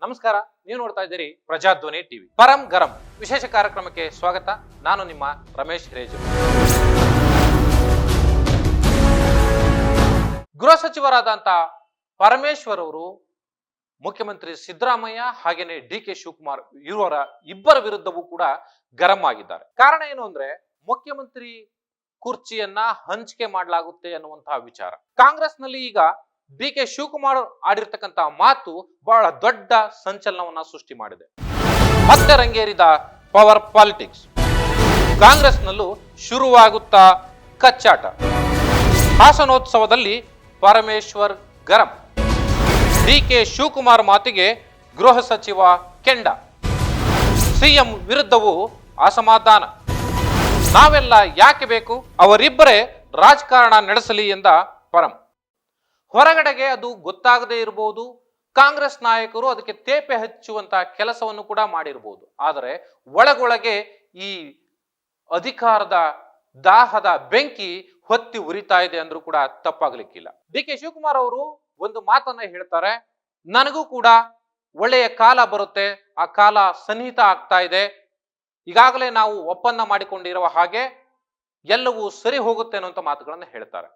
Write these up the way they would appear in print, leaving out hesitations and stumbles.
ನಮಸ್ಕಾರ, ನೀವು ನೋಡ್ತಾ ಇದ್ದೀರಿ ಪ್ರಜಾಧ್ವನಿ ಟಿವಿ. ಪರಂ ಗರಂ ವಿಶೇಷ ಕಾರ್ಯಕ್ರಮಕ್ಕೆ ಸ್ವಾಗತ. ನಾನು ನಿಮ್ಮ ರಮೇಶ್ ಹಿರೇಜು. ಗೃಹ ಸಚಿವರಾದಂತ ಪರಮೇಶ್ವರ್ ಅವರು ಮುಖ್ಯಮಂತ್ರಿ ಸಿದ್ದರಾಮಯ್ಯ ಹಾಗೇನೆ ಡಿ.ಕೆ. ಶಿವಕುಮಾರ್ ಇವರ ಇಬ್ಬರ ವಿರುದ್ಧವೂ ಕೂಡ ಗರಂ ಆಗಿದ್ದಾರೆ. ಕಾರಣ ಏನು ಅಂದ್ರೆ ಮುಖ್ಯಮಂತ್ರಿ ಕುರ್ಚಿಯನ್ನ ಹಂಚಿಕೆ ಮಾಡಲಾಗುತ್ತೆ ಅನ್ನುವಂತಹ ವಿಚಾರ. ಕಾಂಗ್ರೆಸ್ನಲ್ಲಿ ಈಗ ಡಿ.ಕೆ. ಶಿವಕುಮಾರ್ ಆಡಿರ್ತಕ್ಕಂಥ ಮಾತು ಬಹಳ ದೊಡ್ಡ ಸಂಚಲನವನ್ನ ಸೃಷ್ಟಿ ಮಾಡಿದೆ. ಮತ್ತೆ ರಂಗೇರಿದ ಪವರ್ ಪಾಲಿಟಿಕ್ಸ್. ಕಾಂಗ್ರೆಸ್ನಲ್ಲೂ ಶುರುವಾಗುತ್ತಾ ಕಚ್ಚಾಟ. ಹಾಸನೋತ್ಸವದಲ್ಲಿ ಪರಮೇಶ್ವರ್ ಗರಂ. ಡಿ.ಕೆ. ಶಿವಕುಮಾರ್ ಮಾತಿಗೆ ಗೃಹ ಸಚಿವ ಕೆಂಡ. ಸಿಎಂ ವಿರುದ್ಧವೂ ಅಸಮಾಧಾನ. ನಾವೆಲ್ಲ ಯಾಕೆ ಬೇಕು, ಅವರಿಬ್ಬರೇ ರಾಜಕಾರಣ ನಡೆಸಲಿ ಎಂದ ಪರಂ. ಹೊರಗಡೆಗೆ ಅದು ಗೊತ್ತಾಗದೇ ಇರಬಹುದು, ಕಾಂಗ್ರೆಸ್ ನಾಯಕರು ಅದಕ್ಕೆ ತೇಪೆ ಹಚ್ಚುವಂತಹ ಕೆಲಸವನ್ನು ಕೂಡ ಮಾಡಿರಬಹುದು. ಆದರೆ ಒಳಗೊಳಗೆ ಈ ಅಧಿಕಾರದ ದಾಹದ ಬೆಂಕಿ ಹೊತ್ತಿ ಉರಿತಾ ಇದೆ ಅಂದ್ರೂ ಕೂಡ ತಪ್ಪಾಗ್ಲಿಕ್ಕಿಲ್ಲ. ಡಿ.ಕೆ. ಶಿವಕುಮಾರ್ ಅವರು ಒಂದು ಮಾತನ್ನ ಹೇಳ್ತಾರೆ, ನನಗೂ ಕೂಡ ಒಳ್ಳೆಯ ಕಾಲ ಬರುತ್ತೆ, ಆ ಕಾಲ ಸನ್ನಿಹಿತ ಆಗ್ತಾ ಇದೆ, ಈಗಾಗಲೇ ನಾವು ಒಪ್ಪಂದ ಮಾಡಿಕೊಂಡಿರುವ ಹಾಗೆ ಎಲ್ಲವೂ ಸರಿ ಹೋಗುತ್ತೆ ಅನ್ನುವಂಥ ಮಾತುಗಳನ್ನು ಹೇಳ್ತಾರೆ.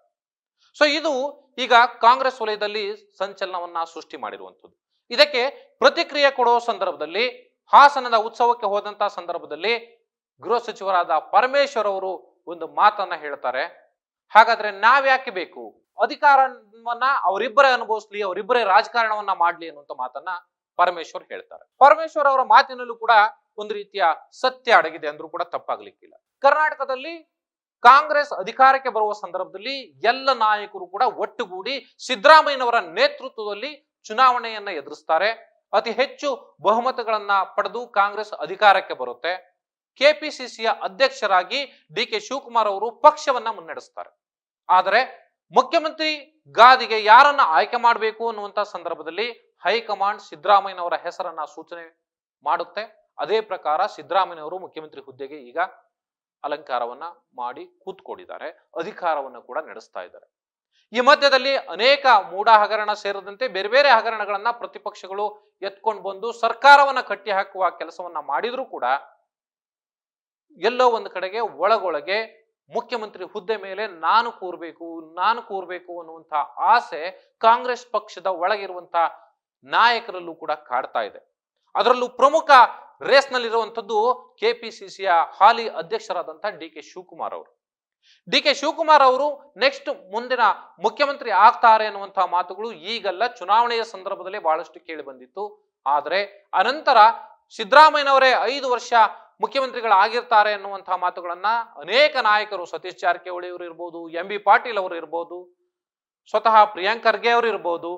ಸೊ ಇದು ಈಗ ಕಾಂಗ್ರೆಸ್ ವಲಯದಲ್ಲಿ ಸಂಚಲನವನ್ನ ಸೃಷ್ಟಿ ಮಾಡಿರುವಂಥದ್ದು. ಇದಕ್ಕೆ ಪ್ರತಿಕ್ರಿಯೆ ಕೊಡುವ ಸಂದರ್ಭದಲ್ಲಿ ಹಾಸನದ ಉತ್ಸವಕ್ಕೆ ಹೋದಂತಹ ಸಂದರ್ಭದಲ್ಲಿ ಗೃಹ ಸಚಿವರಾದ ಪರಮೇಶ್ವರ್ ಅವರು ಒಂದು ಮಾತನ್ನ ಹೇಳ್ತಾರೆ, ಹಾಗಾದ್ರೆ ನಾವ್ಯಾಕೆ ಬೇಕು, ಅಧಿಕಾರವನ್ನ ಅವರಿಬ್ಬರೇ ಅನುಭವಿಸ್ಲಿ, ಅವರಿಬ್ಬರೇ ರಾಜಕಾರಣವನ್ನ ಮಾಡ್ಲಿ ಅನ್ನುವಂಥ ಮಾತನ್ನ ಪರಮೇಶ್ವರ್ ಹೇಳ್ತಾರೆ. ಪರಮೇಶ್ವರ್ ಅವರ ಮಾತಿನಲ್ಲೂ ಕೂಡ ಒಂದು ರೀತಿಯ ಸತ್ಯ ಅಡಗಿದೆ ಅಂದ್ರೂ ಕೂಡ ತಪ್ಪಾಗ್ಲಿಕ್ಕಿಲ್ಲ. ಕರ್ನಾಟಕದಲ್ಲಿ ಕಾಂಗ್ರೆಸ್ ಅಧಿಕಾರಕ್ಕೆ ಬರುವ ಸಂದರ್ಭದಲ್ಲಿ ಎಲ್ಲ ನಾಯಕರು ಕೂಡ ಒಟ್ಟುಗೂಡಿ ಸಿದ್ದರಾಮಯ್ಯನವರ ನೇತೃತ್ವದಲ್ಲಿ ಚುನಾವಣೆಯನ್ನ ಎದುರಿಸ್ತಾರೆ. ಅತಿ ಹೆಚ್ಚು ಬಹುಮತಗಳನ್ನ ಪಡೆದು ಕಾಂಗ್ರೆಸ್ ಅಧಿಕಾರಕ್ಕೆ ಬರುತ್ತೆ. ಕೆಪಿಸಿಸಿಯ ಅಧ್ಯಕ್ಷರಾಗಿ ಡಿ.ಕೆ. ಶಿವಕುಮಾರ್ ಅವರು ಪಕ್ಷವನ್ನ ಮುನ್ನಡೆಸ್ತಾರೆ. ಆದರೆ ಮುಖ್ಯಮಂತ್ರಿ ಗಾದಿಗೆ ಯಾರನ್ನ ಆಯ್ಕೆ ಮಾಡಬೇಕು ಅನ್ನುವಂತ ಸಂದರ್ಭದಲ್ಲಿ ಹೈಕಮಾಂಡ್ ಸಿದ್ದರಾಮಯ್ಯನವರ ಹೆಸರನ್ನ ಸೂಚನೆ ಮಾಡುತ್ತೆ. ಅದೇ ಪ್ರಕಾರ ಸಿದ್ದರಾಮಯ್ಯನವರು ಮುಖ್ಯಮಂತ್ರಿ ಹುದ್ದೆಗೆ ಈಗ ಅಲಂಕಾರವನ್ನ ಮಾಡಿ ಕೂತ್ಕೊಂಡಿದ್ದಾರೆ, ಅಧಿಕಾರವನ್ನ ಕೂಡ ನಡೆಸ್ತಾ ಇದ್ದಾರೆ. ಈ ಮಧ್ಯದಲ್ಲಿ ಅನೇಕ ಮೂಢ ಹಗರಣ ಸೇರಿದಂತೆ ಬೇರೆ ಬೇರೆ ಹಗರಣಗಳನ್ನ ಪ್ರತಿಪಕ್ಷಗಳು ಎತ್ಕೊಂಡು ಬಂದು ಸರ್ಕಾರವನ್ನ ಕಟ್ಟಿ ಹಾಕುವ ಕೆಲಸವನ್ನ ಮಾಡಿದ್ರೂ ಕೂಡ ಎಲ್ಲೋ ಒಂದು ಕಡೆಗೆ ಒಳಗೊಳಗೆ ಮುಖ್ಯಮಂತ್ರಿ ಹುದ್ದೆ ಮೇಲೆ ನಾನು ಕೂರ್ಬೇಕು ಅನ್ನುವಂತ ಆಸೆ ಕಾಂಗ್ರೆಸ್ ಪಕ್ಷದ ಒಳಗಿರುವಂತಹ ನಾಯಕರಲ್ಲೂ ಕೂಡ ಕಾಡ್ತಾ ಇದೆ. ಅದರಲ್ಲೂ ಪ್ರಮುಖ ರೇಸ್ನಲ್ಲಿರುವಂಥದ್ದು ಕೆಪಿಸಿಸಿಯ ಹಾಲಿ ಅಧ್ಯಕ್ಷರಾದಂತಹ ಡಿ.ಕೆ. ಶಿವಕುಮಾರ್ ಅವರು. ಡಿ.ಕೆ. ಶಿವಕುಮಾರ್ ಅವರು ನೆಕ್ಸ್ಟ್ ಮುಂದಿನ ಮುಖ್ಯಮಂತ್ರಿ ಆಗ್ತಾರೆ ಅನ್ನುವಂತಹ ಮಾತುಗಳು ಈಗಲ್ಲ, ಚುನಾವಣೆಯ ಸಂದರ್ಭದಲ್ಲಿ ಬಹಳಷ್ಟು ಕೇಳಿ ಬಂದಿತ್ತು. ಆದರೆ ಅನಂತರ ಸಿದ್ದರಾಮಯ್ಯನವರೇ 5 ವರ್ಷ ಮುಖ್ಯಮಂತ್ರಿಗಳಾಗಿರ್ತಾರೆ ಅನ್ನುವಂತಹ ಮಾತುಗಳನ್ನ ಅನೇಕ ನಾಯಕರು, ಸತೀಶ್ ಜಾರಕಿಹೊಳಿ ಅವರು ಇರ್ಬೋದು, ಎಂ.ಬಿ. ಪಾಟೀಲ್ ಅವರು ಇರ್ಬೋದು, ಸ್ವತಃ ಪ್ರಿಯಾಂಕ್ ಖರ್ಗೆ ಅವರು ಇರ್ಬೋದು,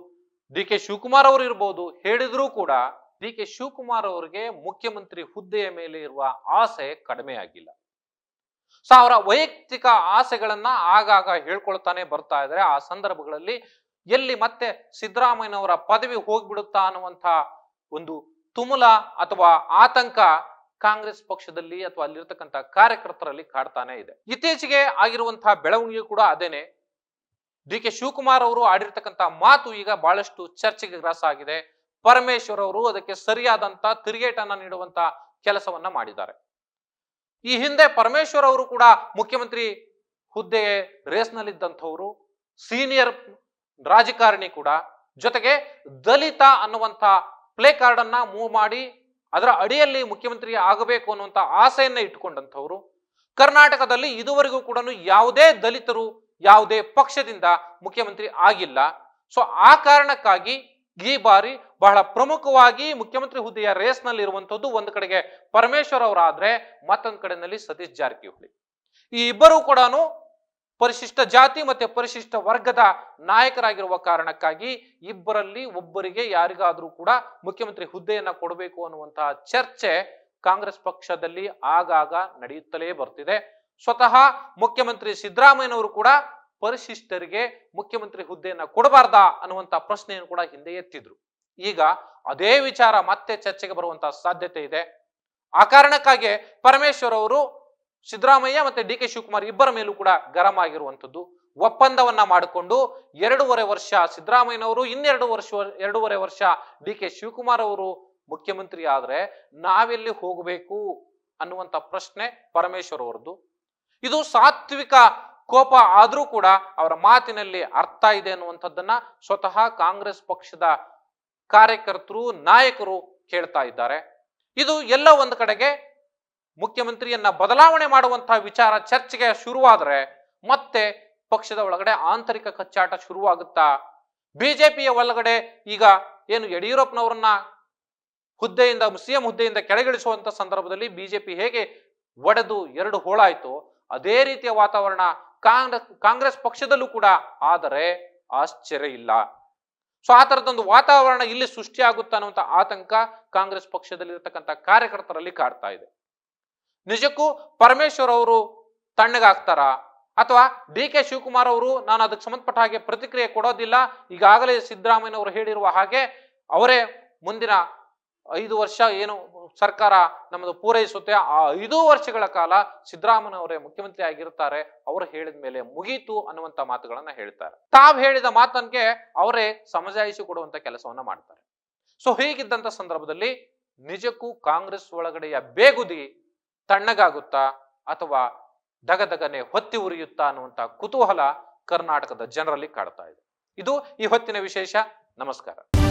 ಡಿ.ಕೆ. ಶಿವಕುಮಾರ್ ಅವರು ಇರ್ಬೋದು, ಹೇಳಿದ್ರೂ ಕೂಡ ಡಿ.ಕೆ. ಶಿವಕುಮಾರ್ ಅವರಿಗೆ ಮುಖ್ಯಮಂತ್ರಿ ಹುದ್ದೆಯ ಮೇಲೆ ಇರುವ ಆಸೆ ಕಡಿಮೆ ಆಗಿಲ್ಲ. ಸೊ ಅವರ ವೈಯಕ್ತಿಕ ಆಸೆಗಳನ್ನ ಆಗಾಗ ಹೇಳ್ಕೊಳ್ತಾನೆ ಬರ್ತಾ ಇದ್ದಾರೆ. ಆ ಸಂದರ್ಭಗಳಲ್ಲಿ ಎಲ್ಲಿ ಮತ್ತೆ ಸಿದ್ದರಾಮಯ್ಯನವರ ಪದವಿ ಹೋಗ್ಬಿಡುತ್ತಾ ಅನ್ನುವಂಥ ಒಂದು ತುಮುಲ ಅಥವಾ ಆತಂಕ ಕಾಂಗ್ರೆಸ್ ಪಕ್ಷದಲ್ಲಿ ಅಥವಾ ಅಲ್ಲಿರ್ತಕ್ಕಂಥ ಕಾರ್ಯಕರ್ತರಲ್ಲಿ ಕಾಡ್ತಾನೆ ಇದೆ. ಇತ್ತೀಚೆಗೆ ಆಗಿರುವಂತಹ ಬೆಳವಣಿಗೆ ಕೂಡ ಅದೇನೆ. ಡಿ.ಕೆ. ಶಿವಕುಮಾರ್ ಅವರು ಆಡಿರ್ತಕ್ಕಂಥ ಮಾತು ಈಗ ಬಹಳಷ್ಟು ಚರ್ಚೆಗೆ ಗ್ರಾಸ ಆಗಿದೆ. ಪರಮೇಶ್ವರ್ ಅವರು ಅದಕ್ಕೆ ಸರಿಯಾದಂತ ತಿರುಗೇಟನ್ನ ನೀಡುವಂತ ಕೆಲಸವನ್ನ ಮಾಡಿದ್ದಾರೆ. ಈ ಹಿಂದೆ ಪರಮೇಶ್ವರ್ ಅವರು ಕೂಡ ಮುಖ್ಯಮಂತ್ರಿ ಹುದ್ದೆ ರೇಸ್ನಲ್ಲಿದ್ದಂಥವರು, ಸೀನಿಯರ್ ರಾಜಕಾರಣಿ ಕೂಡ, ಜೊತೆಗೆ ದಲಿತ ಅನ್ನುವಂತ ಪ್ಲೇ ಕಾರ್ಡ್ ಅನ್ನ ಮೂವ್ ಮಾಡಿ ಅದರ ಅಡಿಯಲ್ಲಿ ಮುಖ್ಯಮಂತ್ರಿ ಆಗಬೇಕು ಅನ್ನುವಂತ ಆಸೆಯನ್ನ ಇಟ್ಟುಕೊಂಡಂಥವ್ರು. ಕರ್ನಾಟಕದಲ್ಲಿ ಇದುವರೆಗೂ ಕೂಡ ಯಾವುದೇ ದಲಿತರು ಯಾವುದೇ ಪಕ್ಷದಿಂದ ಮುಖ್ಯಮಂತ್ರಿ ಆಗಿಲ್ಲ. ಸೊ ಆ ಕಾರಣಕ್ಕಾಗಿ ಈ ಬಾರಿ ಬಹಳ ಪ್ರಮುಖವಾಗಿ ಮುಖ್ಯಮಂತ್ರಿ ಹುದ್ದೆಯ ರೇಸ್ನಲ್ಲಿ ಇರುವಂತದ್ದು ಒಂದು ಕಡೆಗೆ ಪರಮೇಶ್ವರ್ ಅವರಾದ್ರೆ ಮತ್ತೊಂದು ಕಡೆನಲ್ಲಿ ಸತೀಶ್ ಜಾರಕಿಹೊಳಿ. ಈ ಇಬ್ಬರು ಕೂಡ ಪರಿಶಿಷ್ಟ ಜಾತಿ ಮತ್ತೆ ಪರಿಶಿಷ್ಟ ವರ್ಗದ ನಾಯಕರಾಗಿರುವ ಕಾರಣಕ್ಕಾಗಿ ಇಬ್ಬರಲ್ಲಿ ಒಬ್ಬರಿಗೆ ಯಾರಿಗಾದ್ರೂ ಕೂಡ ಮುಖ್ಯಮಂತ್ರಿ ಹುದ್ದೆಯನ್ನ ಕೊಡಬೇಕು ಅನ್ನುವಂತಹ ಚರ್ಚೆ ಕಾಂಗ್ರೆಸ್ ಪಕ್ಷದಲ್ಲಿ ಆಗಾಗ ನಡೆಯುತ್ತಲೇ ಬರ್ತಿದೆ. ಸ್ವತಃ ಮುಖ್ಯಮಂತ್ರಿ ಸಿದ್ದರಾಮಯ್ಯನವರು ಕೂಡ ಪರಿಶಿಷ್ಟರಿಗೆ ಮುಖ್ಯಮಂತ್ರಿ ಹುದ್ದೆಯನ್ನ ಕೊಡಬಾರ್ದಾ ಅನ್ನುವಂತ ಪ್ರಶ್ನೆಯನ್ನು ಕೂಡ ಹಿಂದೆ ಎತ್ತಿದ್ರು. ಈಗ ಅದೇ ವಿಚಾರ ಮತ್ತೆ ಚರ್ಚೆಗೆ ಬರುವಂತಹ ಸಾಧ್ಯತೆ ಇದೆ. ಆ ಕಾರಣಕ್ಕಾಗಿ ಪರಮೇಶ್ವರ್ ಅವರು ಸಿದ್ದರಾಮಯ್ಯ ಮತ್ತೆ ಡಿ.ಕೆ. ಶಿವಕುಮಾರ್ ಇಬ್ಬರ ಮೇಲೂ ಕೂಡ ಗರಂ ಆಗಿರುವಂತದ್ದು. ಒಪ್ಪಂದವನ್ನ ಮಾಡಿಕೊಂಡು 2.5 ವರ್ಷ ಸಿದ್ದರಾಮಯ್ಯನವರು, 2.5 ವರ್ಷ ಡಿ ಕೆ ಶಿವಕುಮಾರ್ ಅವರು ಮುಖ್ಯಮಂತ್ರಿ ಆದ್ರೆ ನಾವೆಲ್ಲಿ ಹೋಗಬೇಕು ಅನ್ನುವಂತ ಪ್ರಶ್ನೆ ಪರಮೇಶ್ವರ್ ಅವರದ್ದು. ಇದು ಸಾತ್ವಿಕ ಕೋಪ ಆದ್ರೂ ಕೂಡ ಅವರ ಮಾತಿನಲ್ಲಿ ಅರ್ಥ ಇದೆ ಅನ್ನುವಂಥದ್ದನ್ನ ಸ್ವತಃ ಕಾಂಗ್ರೆಸ್ ಪಕ್ಷದ ಕಾರ್ಯಕರ್ತರು, ನಾಯಕರು ಕೇಳ್ತಾ ಇದ್ದಾರೆ. ಇದು ಎಲ್ಲ ಒಂದು ಕಡೆಗೆ ಮುಖ್ಯಮಂತ್ರಿಯನ್ನ ಬದಲಾವಣೆ ಮಾಡುವಂತಹ ವಿಚಾರ ಚರ್ಚೆಗೆ ಶುರುವಾದ್ರೆ ಮತ್ತೆ ಪಕ್ಷದ ಒಳಗಡೆ ಆಂತರಿಕ ಕಚ್ಚಾಟ ಶುರುವಾಗುತ್ತಾ? ಬಿಜೆಪಿಯ ಒಳಗಡೆ ಈಗ ಏನು ಯಡಿಯೂರಪ್ಪನವರನ್ನ ಹುದ್ದೆಯಿಂದ, ಸಿಎಂ ಹುದ್ದೆಯಿಂದ ಕೆಳಗಿಳಿಸುವಂತ ಸಂದರ್ಭದಲ್ಲಿ ಬಿಜೆಪಿ ಹೇಗೆ ಒಡೆದು 2 ಹೋಳಾಯ್ತು, ಅದೇ ರೀತಿಯ ವಾತಾವರಣ ಕಾಂಗ್ರೆಸ್ ಪಕ್ಷದಲ್ಲೂ ಕೂಡ ಆದರೆ ಆಶ್ಚರ್ಯ ಇಲ್ಲ. ಸೊ ಆ ತರದೊಂದು ವಾತಾವರಣ ಇಲ್ಲಿ ಸೃಷ್ಟಿಯಾಗುತ್ತಾ ಅನ್ನುವಂಥ ಆತಂಕ ಕಾಂಗ್ರೆಸ್ ಪಕ್ಷದಲ್ಲಿ ಇರತಕ್ಕಂಥ ಕಾರ್ಯಕರ್ತರಲ್ಲಿ ಕಾಡ್ತಾ ಇದೆ. ನಿಜಕ್ಕೂ ಪರಮೇಶ್ವರ್ ಅವರು ತಣ್ಣಗಾಗ್ತಾರಾ, ಅಥವಾ ಡಿ ಕೆ ಶಿವಕುಮಾರ್ ಅವರು ನಾನು ಅದಕ್ಕೆ ಸಂಬಂಧಪಟ್ಟ ಹಾಗೆ ಪ್ರತಿಕ್ರಿಯೆ ಕೊಡೋದಿಲ್ಲ, ಈಗಾಗಲೇ ಸಿದ್ದರಾಮಯ್ಯನವರು ಹೇಳಿರುವ ಹಾಗೆ ಅವರೇ ಮುಂದಿನ 5 ವರ್ಷ ಏನು ಸರ್ಕಾರ ನಮ್ಮದು ಪೂರೈಸುತ್ತೆ, ಆ 5 ವರ್ಷಗಳ ಕಾಲ ಸಿದ್ದರಾಮಯ್ಯನವರೇ ಮುಖ್ಯಮಂತ್ರಿ ಆಗಿರ್ತಾರೆ, ಅವರು ಹೇಳಿದ ಮೇಲೆ ಮುಗೀತು ಅನ್ನುವಂತ ಮಾತುಗಳನ್ನ ಹೇಳ್ತಾರೆ. ತಾವು ಹೇಳಿದ ಮಾತನ್ಗೆ ಅವರೇ ಸಮಜಾಯಿಸಿ ಕೊಡುವಂತ ಕೆಲಸವನ್ನ ಮಾಡ್ತಾರೆ. ಸೊ ಹೀಗಿದ್ದಂತ ಸಂದರ್ಭದಲ್ಲಿ ನಿಜಕ್ಕೂ ಕಾಂಗ್ರೆಸ್ ಒಳಗಡೆಯ ಬೇಗುದಿ ತಣ್ಣಗಾಗುತ್ತಾ ಅಥವಾ ದಗದಗನೆ ಹೊತ್ತಿ ಉರಿಯುತ್ತಾ ಅನ್ನುವಂತ ಕುತೂಹಲ ಕರ್ನಾಟಕದ ಜನರಲ್ಲಿ ಕಾಡ್ತಾ ಇದೆ. ಇದು ಈ ಹೊತ್ತಿನ ವಿಶೇಷ. ನಮಸ್ಕಾರ.